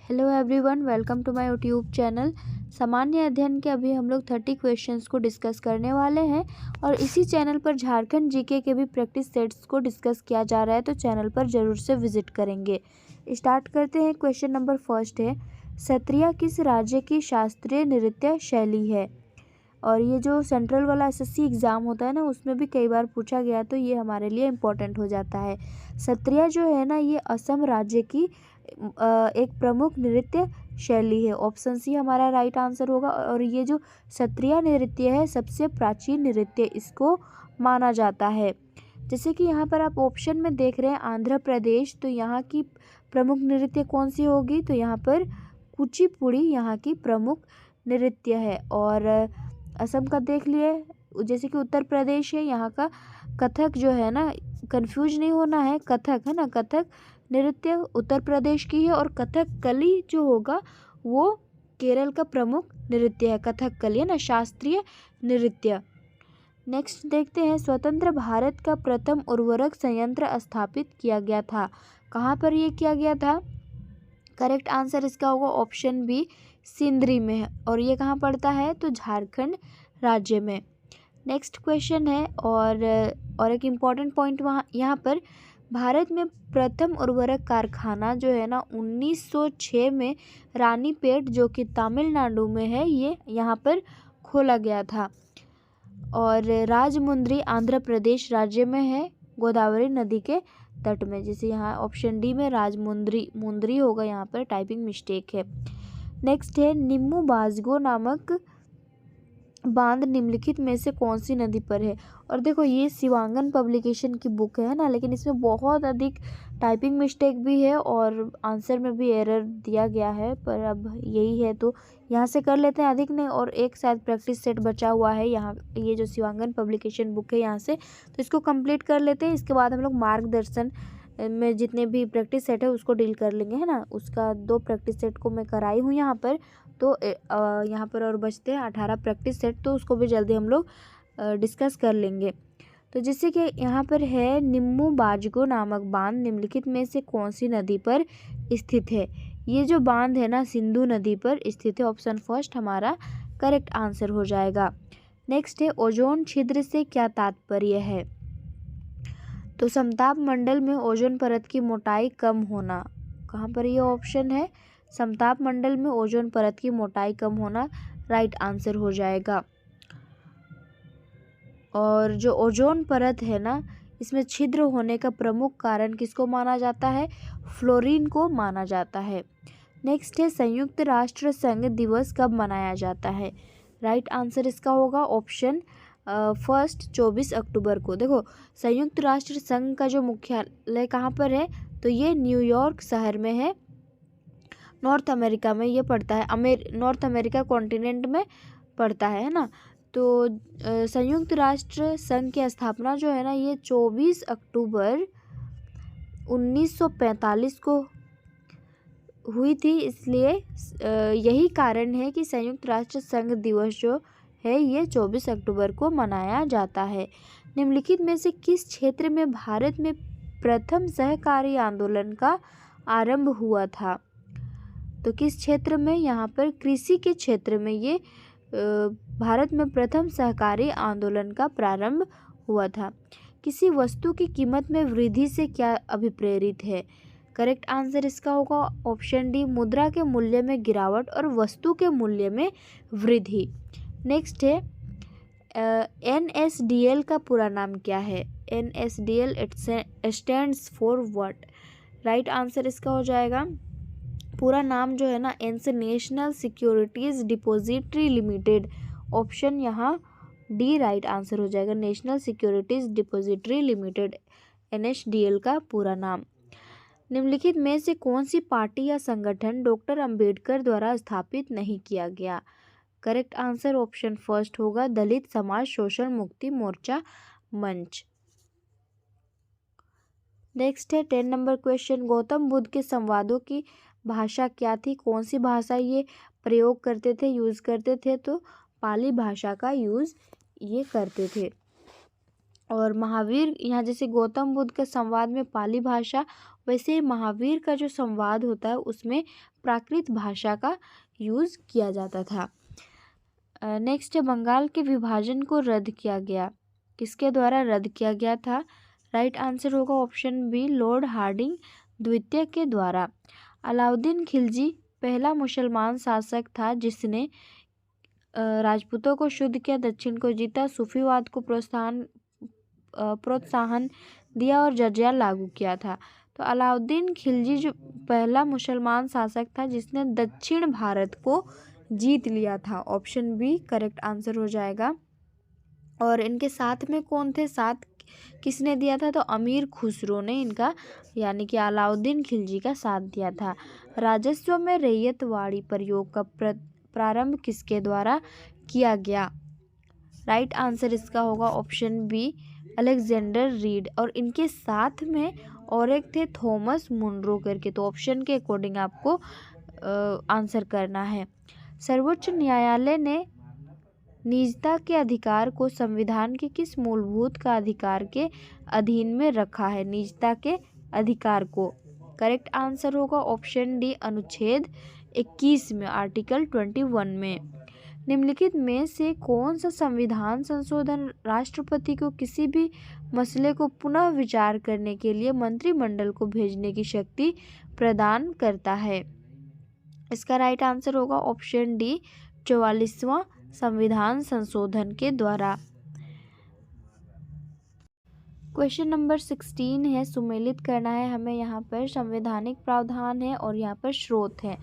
Hello everyone, welcome to my YouTube channel. सामान्य अध्ययन के अभी हम लोग 30 क्वेश्चंस को डिस्कस करने वाले हैं और इसी चैनल पर झारखंड जीके के भी प्रैक्टिस सेट्स को डिस्कस किया जा रहा है, तो चैनल पर ज़रूर से विजिट करेंगे। स्टार्ट करते हैं। क्वेश्चन नंबर फर्स्ट है, सत्रिया किस राज्य की शास्त्रीय नृत्य शैली है? और ये जो सेंट्रल वाला एसएससी एग्ज़ाम होता है ना, उसमें भी कई बार पूछा गया, तो ये हमारे लिए इम्पोर्टेंट हो जाता है। सत्रिया जो है ना, ये असम राज्य की एक प्रमुख नृत्य शैली है। ऑप्शन सी हमारा राइट आंसर होगा। और ये जो सत्रिया नृत्य है, सबसे प्राचीन नृत्य इसको माना जाता है। जैसे कि यहाँ पर आप ऑप्शन में देख रहे हैं आंध्र प्रदेश, तो यहाँ की प्रमुख नृत्य कौन सी होगी? तो यहाँ पर कुचिपुड़ी यहाँ की प्रमुख नृत्य है। और असम का देख लिए, जैसे कि उत्तर प्रदेश है, यहाँ का कथक जो है ना, कंफ्यूज नहीं होना है, कथक है ना, कथक नृत्य उत्तर प्रदेश की है। और कथकली जो होगा वो केरल का प्रमुख नृत्य है। कथकली है ना, शास्त्रीय नृत्य। नेक्स्ट देखते हैं, स्वतंत्र भारत का प्रथम उर्वरक संयंत्र स्थापित किया गया था। कहाँ पर ये किया गया था? करेक्ट आंसर इसका होगा ऑप्शन बी, सिंदरी में है। और ये कहाँ पड़ता है? तो झारखंड राज्य में। नेक्स्ट क्वेश्चन है, और एक इम्पॉर्टेंट पॉइंट वहाँ यहाँ पर, भारत में प्रथम उर्वरक कारखाना जो है ना 1906 में रानीपेट, जो कि तमिलनाडु में है, ये यहाँ पर खोला गया था। और राजमुंद्री आंध्र प्रदेश राज्य में है, गोदावरी नदी के तट में। जैसे यहाँ ऑप्शन डी में मुंद्री होगा, यहाँ पर टाइपिंग मिस्टेक है। नेक्स्ट है, निम्मू बाजगो नामक बांध निम्नलिखित में से कौन सी नदी पर है? और देखो, ये शिवांगन पब्लिकेशन की बुक है ना, लेकिन इसमें बहुत अधिक टाइपिंग मिस्टेक भी है और आंसर में भी एरर दिया गया है, पर अब यही है तो यहाँ से कर लेते हैं। अधिक नहीं, और एक शायद प्रैक्टिस सेट बचा हुआ है यहाँ, ये जो शिवांगन पब्लिकेशन बुक है यहाँ से, तो इसको कंप्लीट कर लेते हैं। इसके बाद हम लोग मार्गदर्शन में जितने भी प्रैक्टिस सेट है उसको डील कर लेंगे, है ना। उसका 2 प्रैक्टिस सेट को मैं कराई हूँ यहाँ पर, तो यहाँ पर और बचते हैं 18 प्रैक्टिस सेट, तो उसको भी जल्दी हम लोग डिस्कस कर लेंगे। तो जैसे कि यहाँ पर है, निम्मू बाजगो नामक बांध निम्नलिखित में से कौन सी नदी पर स्थित है? ये जो बांध है ना, सिंधु नदी पर स्थित है। ऑप्शन फर्स्ट हमारा करेक्ट आंसर हो जाएगा। नेक्स्ट है, ओजोन छिद्र से क्या तात्पर्य है? तो समताप मंडल में ओजोन परत की मोटाई कम होना। कहाँ पर ये ऑप्शन है? समताप मंडल में ओजोन परत की मोटाई कम होना राइट आंसर हो जाएगा। और जो ओजोन परत है ना, इसमें छिद्र होने का प्रमुख कारण किसको माना जाता है? फ्लोरीन को माना जाता है। नेक्स्ट है, संयुक्त राष्ट्र संघ दिवस कब मनाया जाता है? राइट आंसर इसका होगा ऑप्शन फर्स्ट, 24 अक्टूबर को। देखो, संयुक्त राष्ट्र संघ का जो मुख्यालय कहाँ पर है? तो ये न्यूयॉर्क शहर में है, नॉर्थ अमेरिका में ये पड़ता है, नॉर्थ अमेरिका कॉन्टिनेंट में पड़ता है ना। तो संयुक्त राष्ट्र संघ की स्थापना जो है ना, ये 24 अक्टूबर 1945 को हुई थी। इसलिए यही कारण है कि संयुक्त राष्ट्र संघ दिवस जो है ये 24 अक्टूबर को मनाया जाता है। निम्नलिखित में से किस क्षेत्र में भारत में प्रथम सहकारी आंदोलन का आरंभ हुआ था? तो किस क्षेत्र में? यहाँ पर कृषि के क्षेत्र में ये भारत में प्रथम सहकारी आंदोलन का प्रारंभ हुआ था। किसी वस्तु की कीमत में वृद्धि से क्या अभिप्रेरित है? करेक्ट आंसर इसका होगा ऑप्शन डी, मुद्रा के मूल्य में गिरावट और वस्तु के मूल्य में वृद्धि। नेक्स्ट है, NSDL का पूरा नाम क्या है? NSDL stands for what? Right answer इसका हो जाएगा, पूरा नाम जो है ना, national securities depository limited. Option यहाँ डी राइट आंसर हो जाएगा, national securities depository limited, NSDL का पूरा नाम। निम्नलिखित में से कौन सी पार्टी या संगठन डॉक्टर अंबेडकर द्वारा स्थापित नहीं किया गया? करेक्ट आंसर ऑप्शन फर्स्ट होगा, दलित समाज शोषण मुक्ति मोर्चा मंच। नेक्स्ट है 10 नंबर क्वेश्चन, गौतम बुद्ध के संवादों की भाषा क्या थी? कौन सी भाषा ये प्रयोग करते थे, यूज़ करते थे? तो पाली भाषा का यूज़ ये करते थे। और महावीर, यहाँ जैसे गौतम बुद्ध के संवाद में पाली भाषा वैसे महावीर का जो संवाद होता है उसमें प्राकृत भाषा का यूज़ किया जाता था। नेक्स्ट है, बंगाल के विभाजन को रद्द किया गया, किसके द्वारा रद्द किया गया था? राइट आंसर होगा ऑप्शन बी, लॉर्ड हार्डिंग द्वितीय के द्वारा। अलाउद्दीन खिलजी पहला मुसलमान शासक था जिसने राजपूतों को शुद्ध किया, दक्षिण को जीता, सूफीवाद को प्रोत्साहन दिया और जजिया लागू किया था। तो अलाउद्दीन खिलजी जो पहला मुसलमान शासक था जिसने दक्षिण भारत को जीत लिया था। ऑप्शन बी करेक्ट आंसर हो जाएगा। और इनके साथ में कौन थे? साथ किसने दिया था? तो अमीर खुसरो ने इनका यानी कि अलाउद्दीन खिलजी का साथ दिया था। राजस्व में रैयतवाड़ी प्रयोग का प्रारंभ किसके द्वारा किया गया? राइट आंसर इसका होगा ऑप्शन बी, अलेक्जेंडर रीड। और इनके साथ में और एक थे थॉमस मुनरो करके। तो ऑप्शन के अकॉर्डिंग आपको आंसर करना है। सर्वोच्च न्यायालय ने निजता के अधिकार को संविधान के किस मूलभूत का अधिकार के अधीन में रखा है? निजता के अधिकार को करेक्ट आंसर होगा ऑप्शन डी, अनुच्छेद 21 में, आर्टिकल 21 में। निम्नलिखित में से कौन सा संविधान संशोधन राष्ट्रपति को किसी भी मसले को पुनः विचार करने के लिए मंत्रिमंडल को भेजने की शक्ति प्रदान करता है? इसका राइट आंसर होगा ऑप्शन डी, 44वां संविधान संशोधन के द्वारा। क्वेश्चन नंबर 16 है, सुमेलित करना है हमें। यहाँ पर संवैधानिक प्रावधान है और यहाँ पर स्रोत है।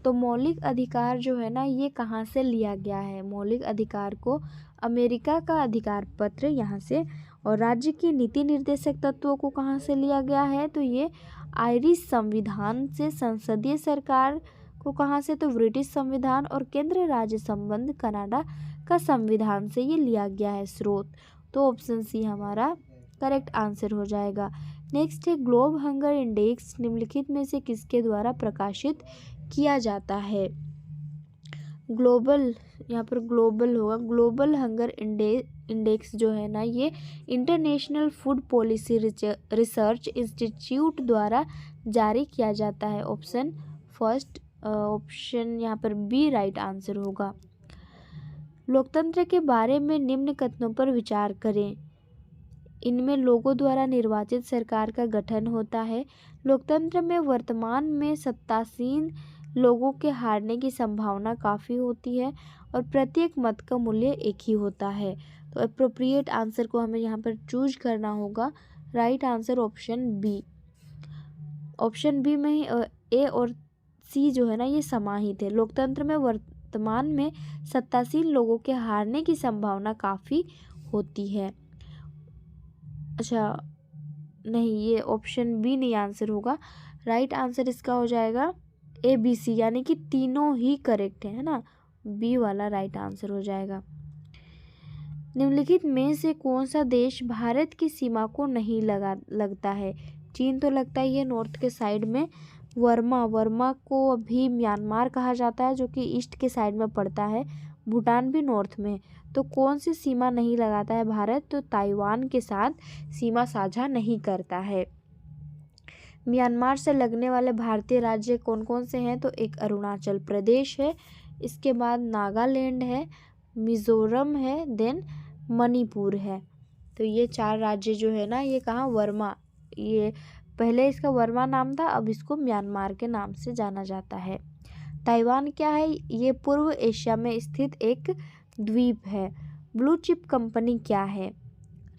तो मौलिक अधिकार जो है ना, ये कहाँ से लिया गया है? मौलिक अधिकार को अमेरिका का अधिकार पत्र यहाँ से। और राज्य की नीति निर्देशक तत्वों को कहाँ से लिया गया है? तो ये आयरिश संविधान से। संसदीय सरकार को कहाँ से? तो ब्रिटिश संविधान। और केंद्र राज्य संबंध कनाडा का संविधान से ये लिया गया है स्रोत। तो ऑप्शन सी हमारा करेक्ट आंसर हो जाएगा। नेक्स्ट है, ग्लोब हंगर इंडेक्स निम्नलिखित में से किसके द्वारा प्रकाशित किया जाता है? ग्लोबल, यहाँ पर ग्लोबल होगा। ग्लोबल हंगर इंडेक्स जो है ना, ये international food policy research institute द्वारा जारी किया जाता है। ऑप्शन फर्स्ट, ऑप्शन यहाँ पर बी राइट आंसर होगा। लोकतंत्र के बारे में निम्न कथनों पर विचार करें। इनमें लोगों द्वारा निर्वाचित सरकार का गठन होता है। लोकतंत्र में वर्तमान में सत्तासीन लोगों के हारने की संभावना काफ़ी होती है और प्रत्येक मत का मूल्य एक ही होता है। तो अप्रोप्रिएट आंसर को हमें यहाँ पर चूज करना होगा। Right answer option B. Option B में ए और सी जो है ना, ये समाहित है। लोकतंत्र में वर्तमान में सत्तासीन लोगों के हारने की संभावना काफ़ी होती है। अच्छा नहीं, ये ऑप्शन बी नहीं आंसर होगा। राइट आंसर इसका हो जाएगा ए बी सी, यानी कि तीनों ही करेक्ट है ना। बी वाला राइट आंसर हो जाएगा। निम्नलिखित में से कौन सा देश भारत की सीमा को नहीं लगता है? चीन तो लगता ही है नॉर्थ के साइड में। वर्मा को अभी म्यांमार कहा जाता है जो कि ईस्ट के साइड में पड़ता है। भूटान भी नॉर्थ में। तो कौन सी सीमा नहीं लगाता है भारत? तो ताइवान के साथ सीमा साझा नहीं करता है। म्यांमार से लगने वाले भारतीय राज्य कौन कौन से हैं? तो एक अरुणाचल प्रदेश है, इसके बाद नागालैंड है, मिजोरम है, देन मणिपुर है। तो ये 4 राज्य जो है ना, ये कहाँ? वर्मा, ये पहले इसका वर्मा नाम था, अब इसको म्यांमार के नाम से जाना जाता है। ताइवान क्या है? ये पूर्व एशिया में स्थित एक द्वीप है। ब्लू चिप कंपनी क्या है?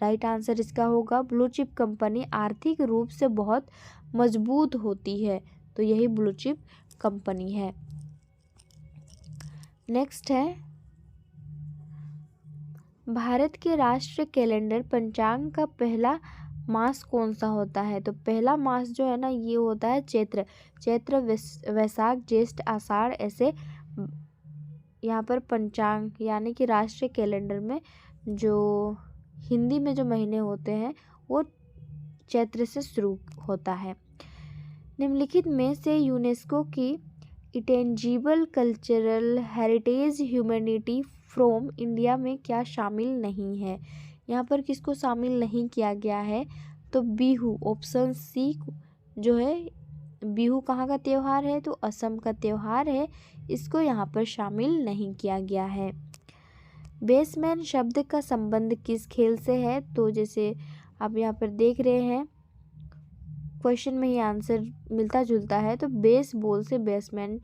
राइट आंसर इसका होगा, ब्लू चिप कंपनी आर्थिक रूप से बहुत मजबूत होती है, तो यही ब्लू चिप कंपनी है। नेक्स्ट है, भारत के राष्ट्रीय कैलेंडर पंचांग का पहला मास कौन सा होता है? तो पहला मास जो है ना, ये होता है चैत्र, वैशाख, ज्येष्ठ, आषाढ़, ऐसे यहाँ पर पंचांग यानी कि राष्ट्रीय कैलेंडर में जो हिंदी में जो महीने होते हैं वो चैत्र से शुरू होता है। निम्नलिखित में से यूनेस्को की intangible cultural heritage humanity from India में क्या शामिल नहीं है? यहाँ पर किसको शामिल नहीं किया गया है? तो बिहू, ऑप्शन सी जो है बिहू कहाँ का त्यौहार है, तो असम का त्यौहार है, इसको यहाँ पर शामिल नहीं किया गया है। बेसमैन शब्द का संबंध किस खेल से है, तो जैसे आप यहाँ पर देख रहे हैं क्वेश्चन में ही आंसर मिलता जुलता है, तो बेसबॉल से बेसमैन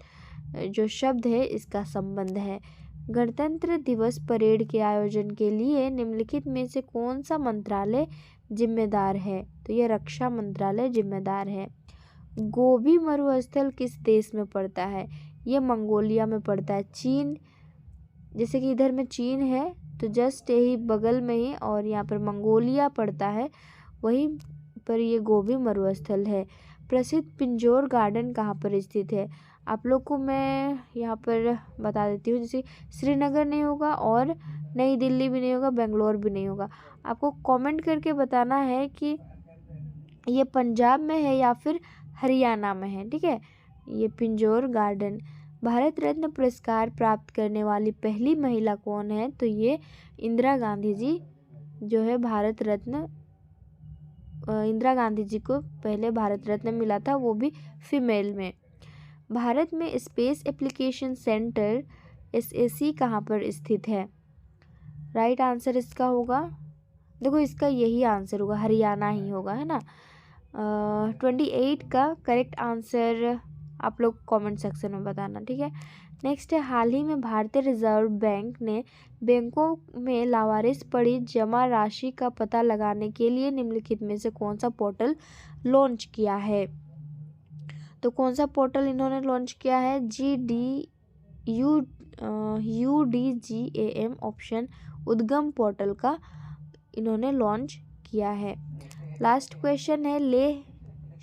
जो शब्द है इसका संबंध है। गणतंत्र दिवस परेड के आयोजन के लिए निम्नलिखित में से कौन सा मंत्रालय जिम्मेदार है, तो यह रक्षा मंत्रालय जिम्मेदार है। गोबी मरुस्थल किस देश में पड़ता है, यह मंगोलिया में पड़ता है। चीन, जैसे कि इधर में चीन है तो जस्ट यही बगल में ही, और यहाँ पर मंगोलिया पड़ता है, वहीं पर ये गोबी मरुस्थल है। प्रसिद्ध पिंजौर गार्डन कहाँ पर स्थित है, आप लोग को मैं यहाँ पर बता देती हूँ। जैसे श्रीनगर नहीं होगा और नई दिल्ली भी नहीं होगा, बेंगलोर भी नहीं होगा। आपको कमेंट करके बताना है कि ये पंजाब में है या फिर हरियाणा में है, ठीक है। ये पिंजौर गार्डन। भारत रत्न पुरस्कार प्राप्त करने वाली पहली महिला कौन है, तो ये इंदिरा गांधी जी जो है भारत रत्न, इंदिरा गांधी जी को पहले भारत रत्न मिला था, वो भी फीमेल में। भारत में स्पेस एप्लीकेशन सेंटर SAC कहाँ पर स्थित है, राइट आंसर इसका होगा, देखो इसका यही आंसर होगा, हरियाणा ही होगा, है ना। 28 का करेक्ट आंसर आप लोग कमेंट सेक्शन में बताना, ठीक है। नेक्स्ट है, हाल ही में भारतीय रिजर्व बैंक ने बैंकों में लावारिस पड़ी जमा राशि का पता लगाने के लिए निम्नलिखित में से कौन सा पोर्टल लॉन्च किया है, तो कौन सा पोर्टल इन्होंने लॉन्च किया है, UDGAM ऑप्शन उद्गम पोर्टल का इन्होंने लॉन्च किया है। लास्ट क्वेश्चन है, लेह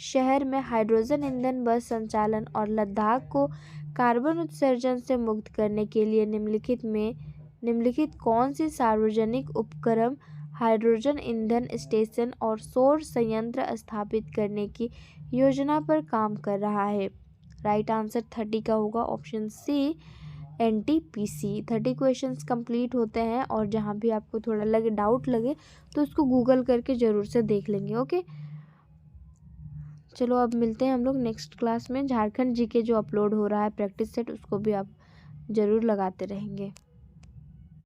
शहर में हाइड्रोजन ईंधन बस संचालन और लद्दाख को कार्बन उत्सर्जन से मुक्त करने के लिए निम्नलिखित कौन सी सार्वजनिक उपक्रम हाइड्रोजन ईंधन स्टेशन और सौर संयंत्र स्थापित करने की योजना पर काम कर रहा है, राइट आंसर 30 का होगा option C NTPC। 30 questions complete होते हैं, और जहाँ भी आपको थोड़ा लगे, डाउट लगे, तो उसको गूगल करके ज़रूर से देख लेंगे, ओके। चलो अब मिलते हैं हम लोग नेक्स्ट क्लास में। झारखंड GK जो अपलोड हो रहा है प्रैक्टिस सेट, उसको भी आप ज़रूर लगाते रहेंगे।